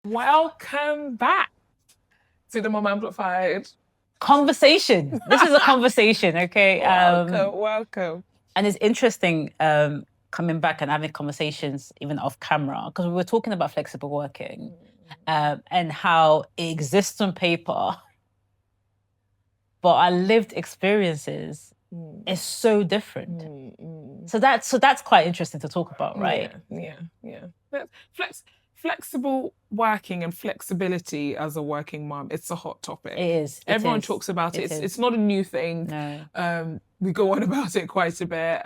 Welcome back to the MomAmplified Conversation. This is a conversation, okay? welcome. And it's interesting coming back and having conversations even off camera because we were talking about flexible working and how it exists on paper, but our lived experiences is so different. So that's quite interesting to talk about, right? Yeah. Flexible working and flexibility as a working mom, it's a hot topic. It is. Everyone talks about it. It's not a new thing. No. We go on about it quite a bit.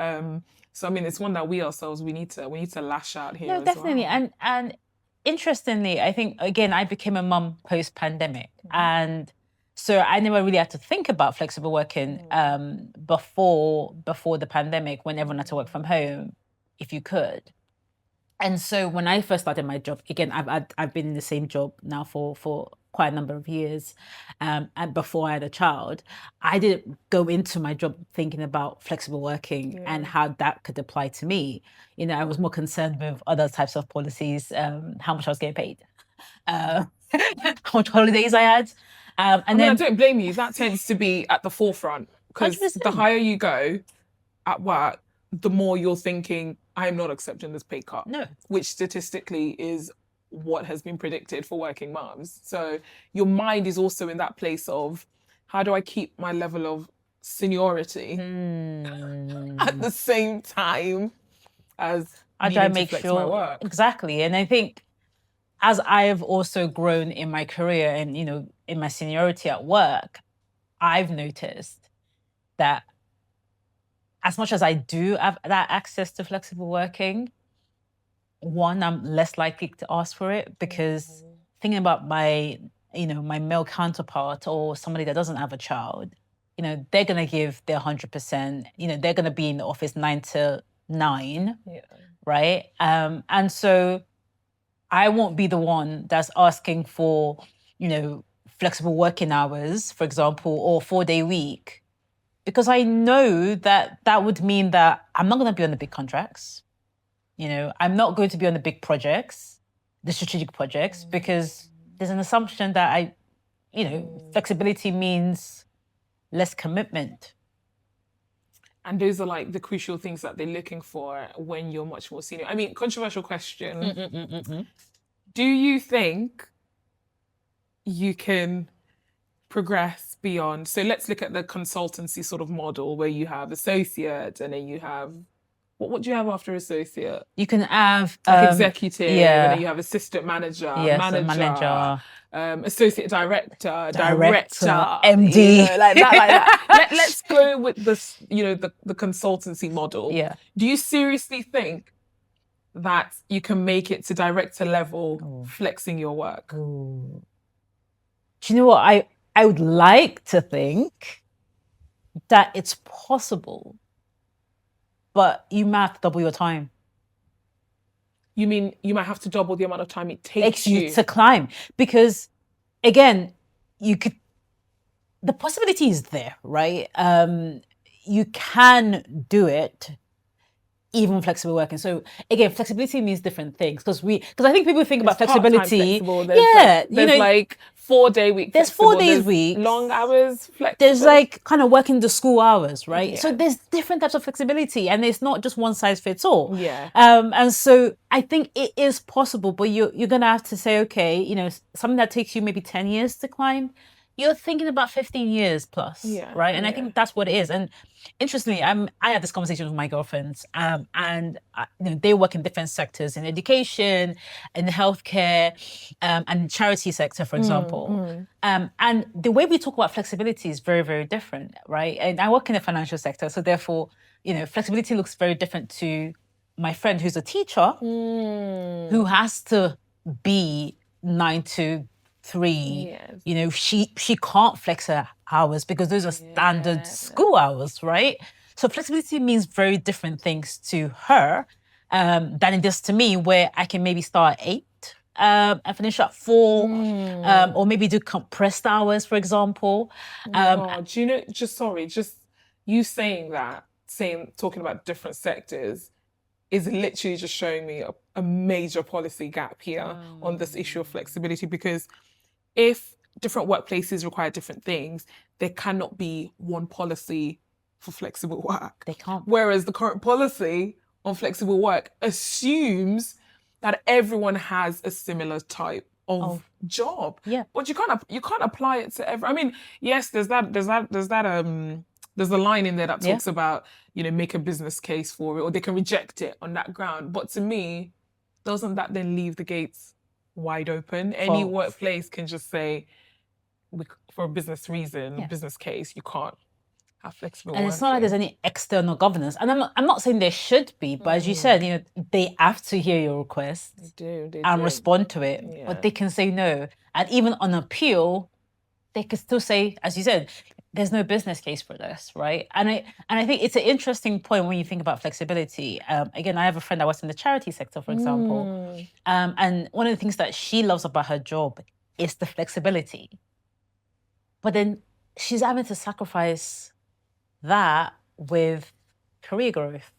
So I mean, it's one that we ourselves we need to lash out here. No, definitely. Well. And interestingly, I think again I became a mum post-pandemic, and so I never really had to think about flexible working before the pandemic, when everyone had to work from home, if you could. And so when I first started my job, again, I've been in the same job now for quite a number of years, and before I had a child, I didn't go into my job thinking about flexible working and how that could apply to me. You know, I was more concerned with other types of policies, how much I was getting paid, how much holidays I had. And then I don't blame you. That tends to be at the forefront because 100%. the higher you go at work, the more you're thinking, I'm not accepting this pay cut. No. Which statistically is what has been predicted for working moms. So your mind is also in that place of, how do I keep my level of seniority at the same time as I try to make sure my work? Exactly. And I think as I've also grown in my career and, you know, in my seniority at work, I've noticed that as much as I do have that access to flexible working, one, I'm less likely to ask for it because thinking about my male counterpart or somebody that doesn't have a child, you know, they're going to give their 100%, you know, they're going to be in the office 9 to 9, right? And so I won't be the one that's asking for, you know, flexible working hours, for example, or 4-day week, because I know that that would mean that I'm not going to be on the big contracts. You know, I'm not going to be on the big projects, the strategic projects, because there's an assumption that flexibility means less commitment. And those are like the crucial things that they're looking for when you're much more senior. I mean, controversial question. Do you think you can progress beyond? So let's look at the consultancy sort of model where you have associate and then you have, what do you have after associate? You can have executive, and then you have assistant manager, manager. Associate director, MD, you know, like that. Let's go with this, you know, the consultancy model. Yeah. Do you seriously think that you can make it to director level flexing your work? Do you know what? I would like to think that it's possible, but you might have to double your time. You mean you might have to double the amount of time it takes you to climb? Because again, the possibility is there, right? You can do it, even flexible working. So again, flexibility means different things because I think people think about flexibility. There's like 4-day week. There's 4 days week. Long hours flexible. There's like kind of working the school hours, right? Yeah. So there's different types of flexibility, and it's not just one size fits all. Yeah. And so I think it is possible, but you're gonna have to say, okay, you know, something that takes you maybe 10 years to climb, you're thinking about 15 years plus, right? And I think that's what it is. And interestingly, I had this conversation with my girlfriends, and you know, they work in different sectors, in education, in healthcare, and charity sector, for example. And the way we talk about flexibility is very, very different, right? And I work in the financial sector, so therefore, you know, flexibility looks very different to my friend who's a teacher, who has to be 9 to 3. You know, she can't flex her hours because those are standard school hours, right? So flexibility means very different things to her than it does to me, where I can maybe start at 8 and finish at 4, or maybe do compressed hours, for example. Do you know, just you saying that, talking about different sectors, is literally just showing me a major policy gap here on this issue of flexibility, because if different workplaces require different things, there cannot be one policy for flexible work. They can't. Whereas the current policy on flexible work assumes that everyone has a similar type of job. Yeah. But you can't apply it to every. I mean, yes, there's a line in there that talks about, make a business case for it, or they can reject it on that ground. But to me, doesn't that then leave the gates wide open? Any workplace can just say, for a business reason, business case, you can't have flexible and working. it's not like there's any external governance. And I'm not saying there should be, but as you said, they have to hear your request and respond to it. Yeah. But they can say no. And even on appeal, they can still say, as you said, there's no business case for this, right? And I think it's an interesting point when you think about flexibility. Again, I have a friend that works in the charity sector, for example. And one of the things that she loves about her job is the flexibility. But then she's having to sacrifice that with career growth,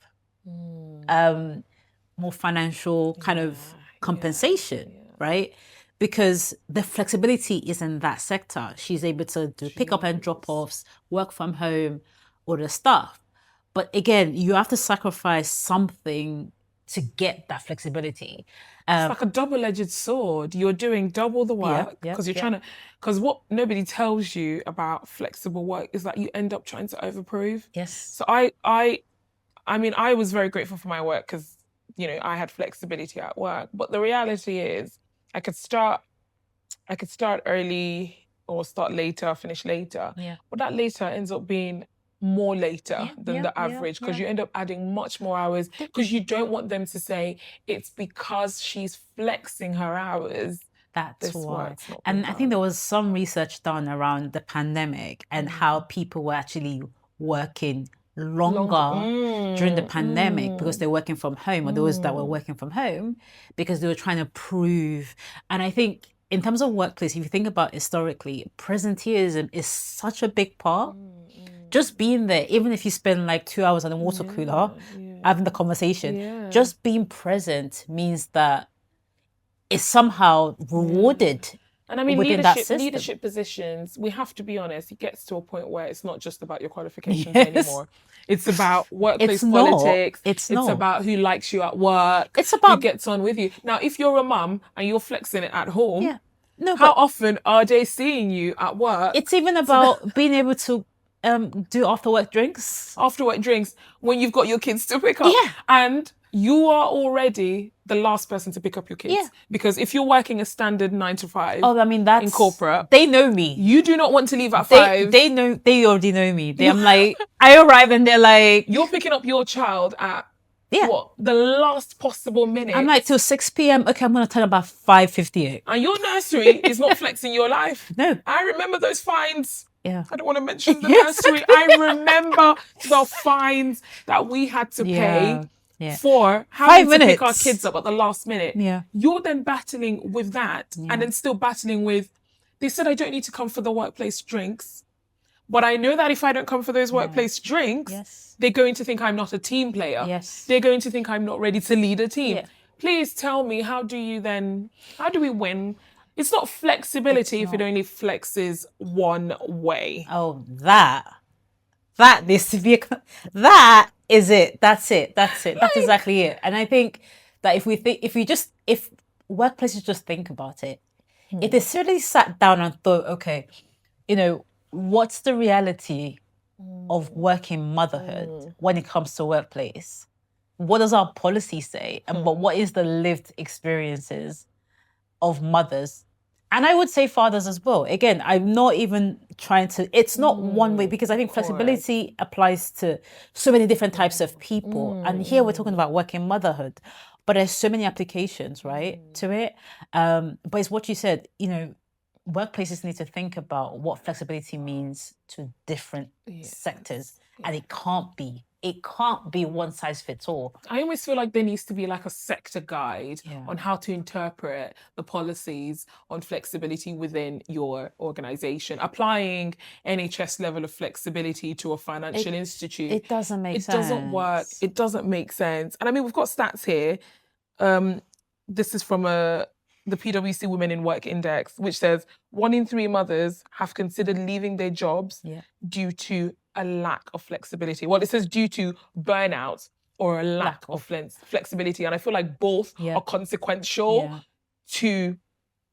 more financial kind of compensation, right? Because the flexibility is in that sector. She's able to do pick up and drop offs, work from home, all the stuff. But again, you have to sacrifice something to get that flexibility. It's like a double-edged sword. You're doing double the work because you're trying to. Because what nobody tells you about flexible work is that you end up trying to overprove. Yes. So I mean, I was very grateful for my work because I had flexibility at work. But the reality is, I could start early or start later, finish later. Yeah. But that later ends up being more later than the average, because you end up adding much more hours, because you don't want them to say it's because she's flexing her hours. That's why. And I think there was some research done around the pandemic and how people were actually working longer during the pandemic because they're working from home, or those that were working from home because they were trying to prove. And I think in terms of workplace, if you think about historically, presenteeism is such a big part. Just being there, even if you spend like 2 hours on a water cooler having the conversation, just being present means that it's somehow rewarded. And I mean, leadership positions, we have to be honest, it gets to a point where it's not just about your qualifications anymore. It's about workplace politics. It's about who likes you at work. It's about who gets on with you. Now, if you're a mum and you're flexing it at home, how often are they seeing you at work? It's even about being able to do after work drinks when you've got your kids to pick up. And you are already the last person to pick up your kids. Because if you're working a standard 9 to 5 in corporate, they know me. You do not want to leave at 5. They already know me. I'm like, I arrive and they're like, you're picking up your child at the last possible minute. I'm like, till 6 p.m. Okay, I'm going to turn about 5:58. And your nursery is not flexing your life. No. I remember those fines. Yeah. I don't want to mention the nursery. I remember the fines that we had to pay for having to pick our kids up at the last minute. Yeah. You're then battling with that and then still battling with, they said I don't need to come for the workplace drinks. But I know that if I don't come for those workplace drinks, they're going to think I'm not a team player. Yes. They're going to think I'm not ready to lead a team. Yeah. Please tell me, how do we win? It's not flexibility if it only flexes one way. Oh, that needs to be, that is it. That's it. That's exactly it. And I think that if workplaces just think about it, if they seriously sat down and thought, okay, what's the reality of working motherhood when it comes to workplace? What does our policy say? But what is the lived experiences of mothers? And I would say fathers as well. Again, I'm not even trying to, it's not one way, because I think flexibility applies to so many different types of people. And here we're talking about working motherhood, but there's so many applications, right, to it. But it's what you said, workplaces need to think about what flexibility means to different sectors. And it can't be it can't be one size fits all. I almost feel like there needs to be like a sector guide Yeah. on how to interpret the policies on flexibility within your organization. Applying NHS level of flexibility to a financial institute. It doesn't make sense. It doesn't work. It doesn't make sense. And I mean, we've got stats here. This is from the PwC Women in Work Index, which says 1 in 3 mothers have considered leaving their jobs due to a lack of flexibility. Well, it says due to burnout or a lack of flexibility. And I feel like both are consequential to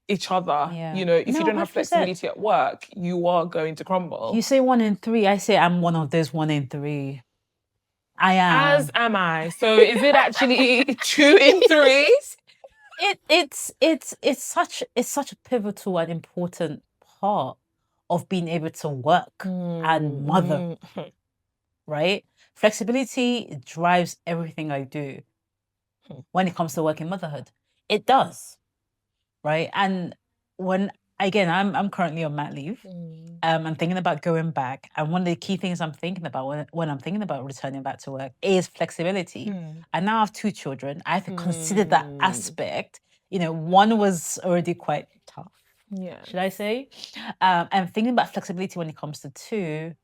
each other. You know, if you don't have 100%. flexibility at work, you are going to crumble. You say 1 in 3. I say I'm one of those 1 in 3. I am. As am I. So is it actually 2 in 3? It's such a pivotal and important part of being able to work and mother, right? Flexibility drives everything I do when it comes to working motherhood. It does, right? And when, again, I'm currently on mat leave. I'm thinking about going back. And one of the key things I'm thinking about when I'm thinking about returning back to work is flexibility. I now have 2 children. I have to consider that aspect. You know, one was already quite tough, should I say? And thinking about flexibility when it comes to 2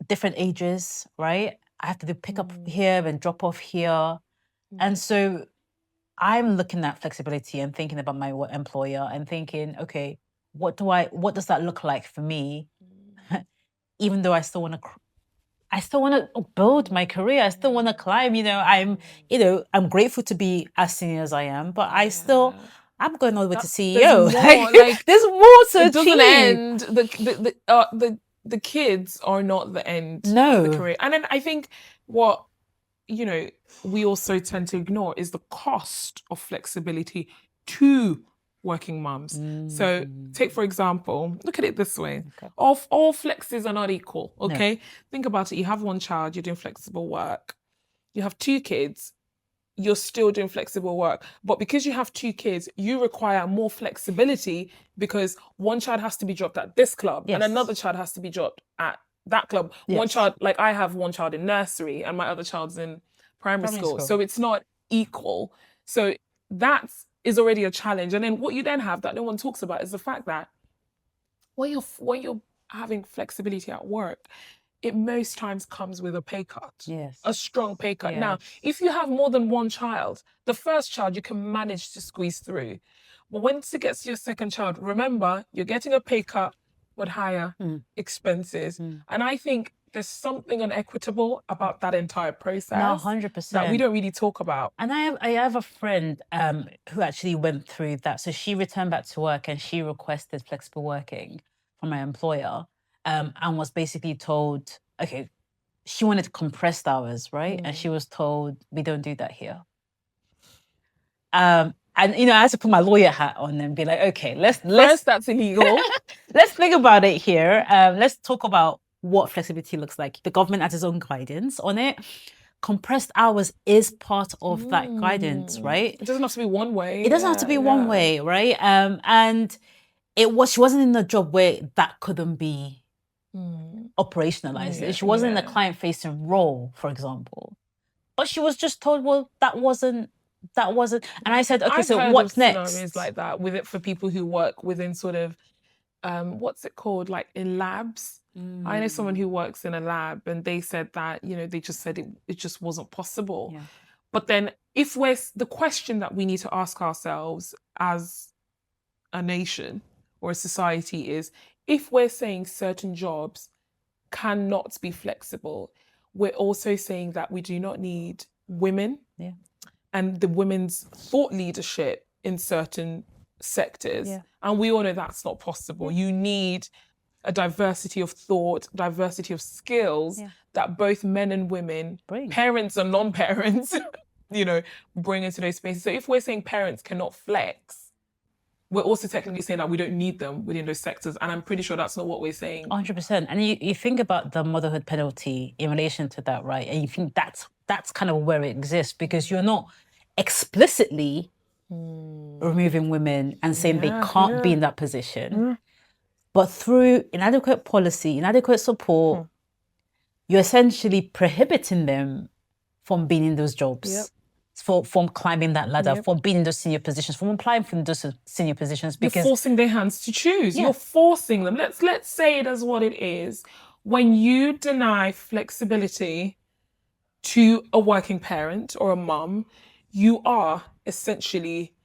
different ages, right? I have to do pick up here and drop off here. And so I'm looking at flexibility and thinking about my employer and thinking, okay, what does that look like for me? Even though I still want to build my career. I still want to climb. You know, I'm grateful to be as senior as I am, but I'm going all the way to CEO. There's more to achieve. It doesn't end. The kids are not the end of the career. And then I think what, you know, we also tend to ignore is the cost of flexibility to working mums. So take, for example, look at it this way. All flexes are not equal, okay? No. Think about it. You have 1 child, you're doing flexible work. You have 2 kids, you're still doing flexible work. But because you have 2 kids, you require more flexibility because 1 child has to be dropped at this club and another child has to be dropped at that club. 1 child, like I have 1 child in nursery and my other child's in primary school. So it's not equal. So that is already a challenge. And then what you then have that no one talks about is the fact that when you're having flexibility at work, it most times comes with a pay cut. A strong pay cut. Now, if you have more than 1 child, the first child you can manage to squeeze through. But once it gets to your second child, remember, you're getting a pay cut with higher expenses. And I think there's something unequitable about that entire process. No, 100%. That we don't really talk about. And I have a friend who actually went through that. So she returned back to work and she requested flexible working from her employer and was basically told, okay, she wanted compressed hours, right? And she was told, we don't do that here. And, you know, I had to put my lawyer hat on and be like, okay, let's that's illegal. Let's think about it here. Let's talk about what flexibility looks like. The government has its own guidance on it. Compressed hours is part of that guidance, right? It doesn't have to be one way. It doesn't have to be one way, right? And she wasn't in a job where that couldn't be operationalized. She wasn't in a client-facing role, for example. But she was just told, well, that wasn't. And I said, okay, so what's next? Scenarios like that with it for people who work within sort of, what's it called, like in labs. I know someone who works in a lab and they said that, you know, they just said it just wasn't possible. But then the question that we need to ask ourselves as a nation or a society is, if we're saying certain jobs cannot be flexible, we're also saying that we do not need women and the women's thought leadership in certain sectors. And we all know that's not possible. You need a diversity of thought, diversity of skills that both men and women, parents and non-parents, you know, bring into those spaces. So if we're saying parents cannot flex, we're also technically saying that we don't need them within those sectors. And I'm pretty sure that's not what we're saying. 100%. And you think about the motherhood penalty in relation to that, right? And you think that's kind of where it exists because you're not explicitly removing women and saying they can't be in that position. But through inadequate policy, inadequate support, you're essentially prohibiting them from being in those jobs. Yep. From climbing that ladder, Yep. from being in those senior positions, from applying for those senior positions, You're because forcing their hands to choose. Yeah. You're forcing them. Let's say it as what it is. When you deny flexibility to a working parent or a mum, you are essentially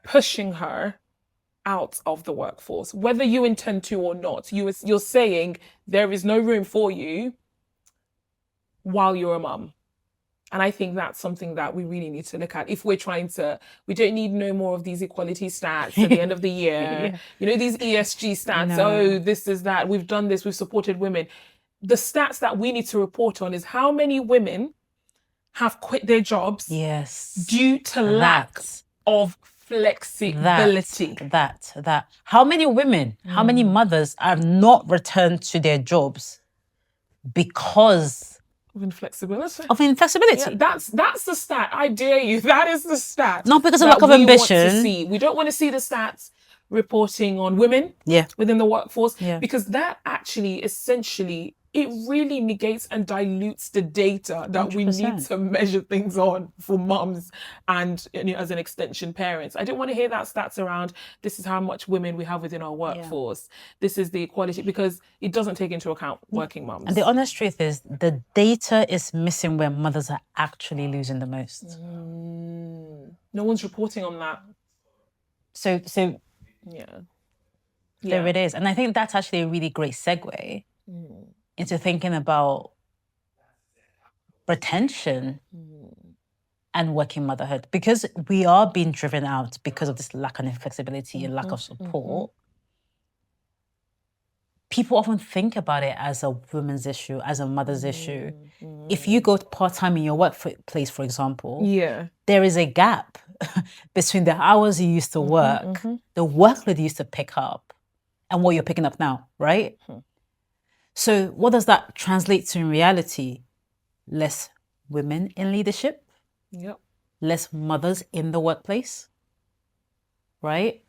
pushing her out of the workforce, whether you intend to or not. You're saying there is no room for you while you're a mum. And I think that's something that we really need to look at if we're trying to, we don't need no more of these equality stats at the end of the year. Yeah. You know, these ESG stats, No. oh, this is that, we've done this, we've supported women. The stats that we need to report on is how many women have quit their jobs Yes. due to lack of flexibility. That. How many women, how many mothers have not returned to their jobs because Of inflexibility. of inflexibility? Yeah, that's the stat. I dare you. That is the stat. Not because of that lack of we want to ambition. see. We don't want to see the stats reporting on women within the workforce because that actually essentially it really negates and dilutes the data that 100%. We need to measure things on for mums and as an extension parents. I don't want to hear that stats around this is how much women we have within our workforce. This is the equality, because it doesn't take into account working mums. And the honest truth is the data is missing where mothers are actually losing the most. No one's reporting on that. So yeah. There it is. And I think that's actually a really great segue into thinking about retention and working motherhood, because we are being driven out because of this lack of flexibility and lack of support. People often think about it as a woman's issue, as a mother's issue. If you go part-time in your workplace, for example, there is a gap between the hours you used to work, the workload you used to pick up, and what you're picking up now, right? So what does that translate to in reality? Less women in leadership, less mothers in the workplace, right?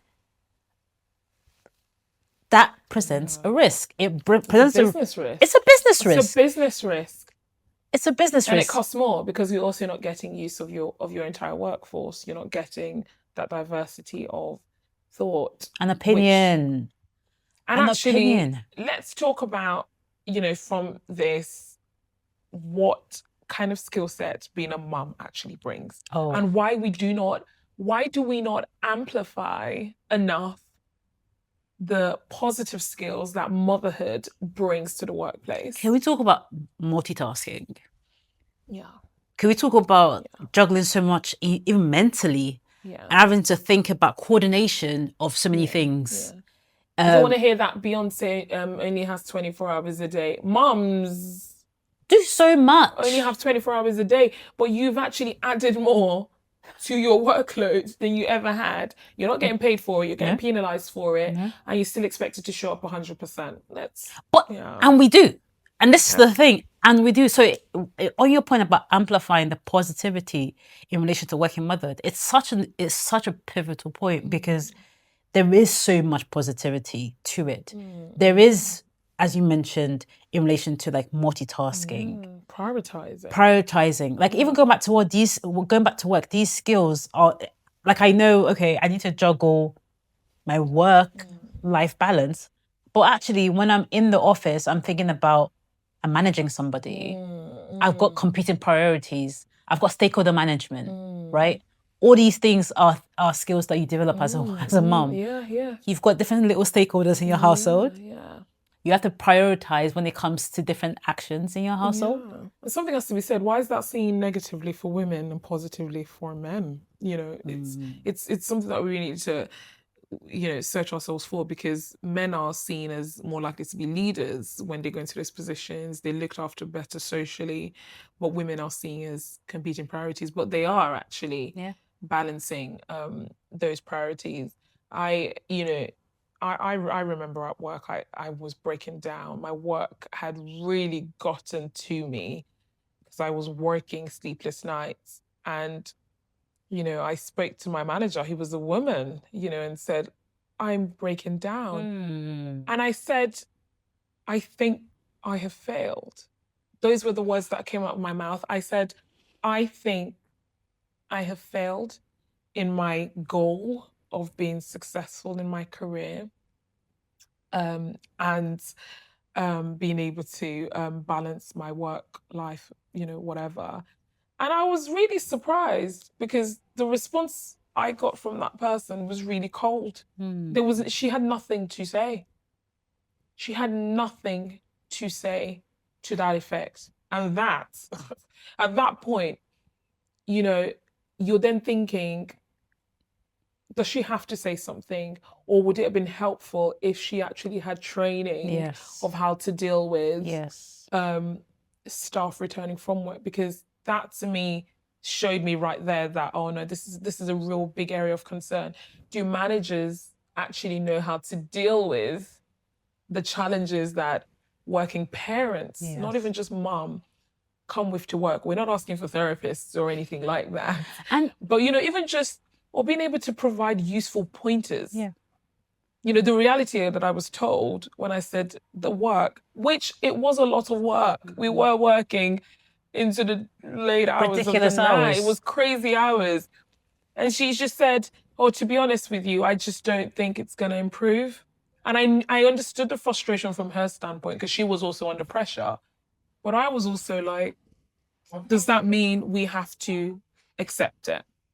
That presents a risk. It presents a business risk. It's a business risk. It's a business risk. It's a business risk. And it costs more because you're also not getting use of your entire workforce. You're not getting that diversity of thought. An opinion. Let's talk about, from this, what kind of skill set being a mum actually brings. And why do we not amplify enough the positive skills that motherhood brings to the workplace? Can we talk about multitasking? Yeah. Can we talk about juggling so much, even mentally, and having to think about coordination of so many things? I don't want to hear that Beyonce only has 24 hours a day. Mums do so much. Only have 24 hours a day, but you've actually added more to your workload than you ever had. You're not getting paid for it. You're getting penalized for it, and you're still expected to show up 100%. And we do, and this is the thing, and we do. So, on your point about amplifying the positivity in relation to working motherhood, it's such a pivotal point because there is so much positivity to it. There is, as you mentioned, in relation to like multitasking, prioritizing. Like even going back to work, these skills are like, I know, okay, I need to juggle my work-life balance, but actually when I'm in the office, I'm thinking about I'm managing somebody. I've got competing priorities. I've got stakeholder management, right? All these things are skills that you develop as a mom. You've got different little stakeholders in your household. You have to prioritize when it comes to different actions in your household. Something has to be said. Why is that seen negatively for women and positively for men? It's something that we really need to, search ourselves for, because men are seen as more likely to be leaders when they go into those positions. They're looked after better socially, but women are seen as competing priorities. But they are actually balancing those priorities. I remember at work, I was breaking down. My work had really gotten to me because I was working sleepless nights. And, I spoke to my manager, who was a woman, and said, I'm breaking down. And I said, I think I have failed those were the words that came out of my mouth. I said, I think I have failed in my goal of being successful in my career, and being able to balance my work life, whatever. And I was really surprised because the response I got from that person was really cold. She had nothing to say. She had nothing to say to that effect. And that, at that point, you're then thinking, does she have to say something? Or would it have been helpful if she actually had training of how to deal with staff returning from work? Because that to me showed me right there that, oh no, this is a real big area of concern. Do managers actually know how to deal with the challenges that working parents, not even just mom, come with to work? We're not asking for therapists or anything like that. But even just, or being able to provide useful pointers. The reality that I was told when I said the work, which it was a lot of work. We were working into the late hours of the night. It was crazy hours. And she just said, oh, to be honest with you, I just don't think it's going to improve. And I understood the frustration from her standpoint because she was also under pressure. But I was also like, does that mean we have to accept it?